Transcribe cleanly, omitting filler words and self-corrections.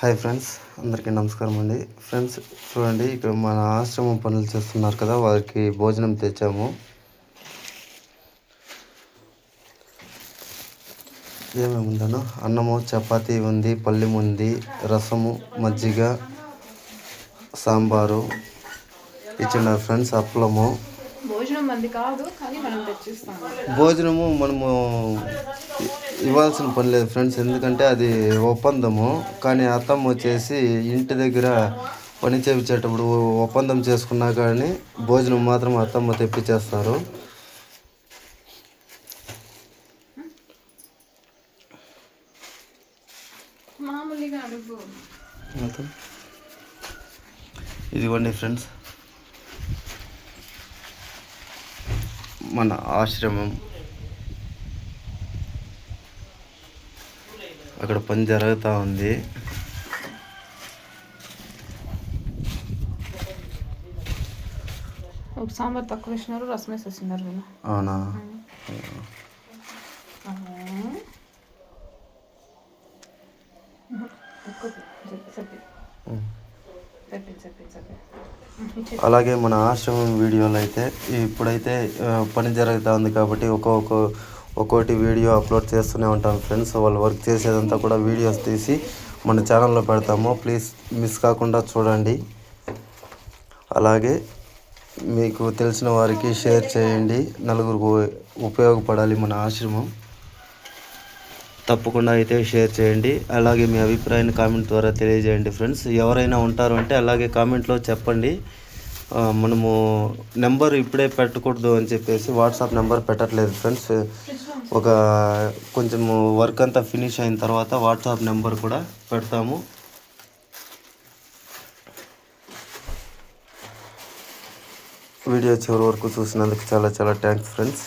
Hi friends, అందరికీ నమస్కారం అండి. ఫ్రెండ్స్ చూడండి, ఇక్కడ మన ఆశ్రమం పనులు చేస్తున్నారు కదా, వారికి భోజనం తెచ్చాము. ఏమేమి ఉందను అన్నము, చపాతీ ఉంది, పల్లెం ఉంది, రసము, మజ్జిగ, సాంబారు ఇచ్చినారు ఫ్రెండ్స్. అప్పలము. భోజనము మనము ఇవ్వాల్సిన పని లేదు ఫ్రెండ్స్, ఎందుకంటే అది ఒప్పందము. కానీ అత్తమ్మ వచ్చేసి ఇంటి దగ్గర పని చేయించేటప్పుడు ఒప్పందం చేసుకున్నా కానీ భోజనం మాత్రం అత్తమ్మ తెప్పించేస్తారు. ఇదిగోండి ఫ్రెండ్స్, మన ఆశ్రమం. అక్కడ పని జరుగుతూ ఉంది. సాంబార్ తక్కువ వేసినారు, రసం వేసేసినారు కదా. అవునా? అలాగే మన ఆశ్రమం వీడియోలు అయితే ఇప్పుడైతే పని జరుగుతూ ఉంది కాబట్టి ఒక్కొక్కటి వీడియో అప్లోడ్ చేస్తూనే ఉంటాం ఫ్రెండ్స్. వాళ్ళు వర్క్ చేసేదంతా కూడా వీడియోస్ తీసి మన ఛానల్లో పెడతాము. ప్లీజ్ మిస్ కాకుండా చూడండి. అలాగే మీకు తెలిసిన వారికి షేర్ చేయండి. నలుగురికి ఉపయోగపడాలి మన ఆశ్రమం. తప్పకుండా అయితే షేర్ చేయండి. అలాగే మీ అభిప్రాయాన్ని కామెంట్ ద్వారా తెలియజేయండి ఫ్రెండ్స్. ఎవరైనా ఉంటారు అంటే అలాగే కామెంట్లో చెప్పండి. మనము నెంబర్ ఇప్పుడే పెట్టకూడదు అని చెప్పేసి వాట్సాప్ నెంబర్ పెట్టట్లేదు ఫ్రెండ్స్. కొంచెం వర్క్ అంతా ఫినిష్ అయిన తర్వాత వాట్సాప్ నెంబర్ కూడా పెడతాము. వీడియో చివరి వరకు చూసినందుకు చాలా చాలా థ్యాంక్స్ ఫ్రెండ్స్.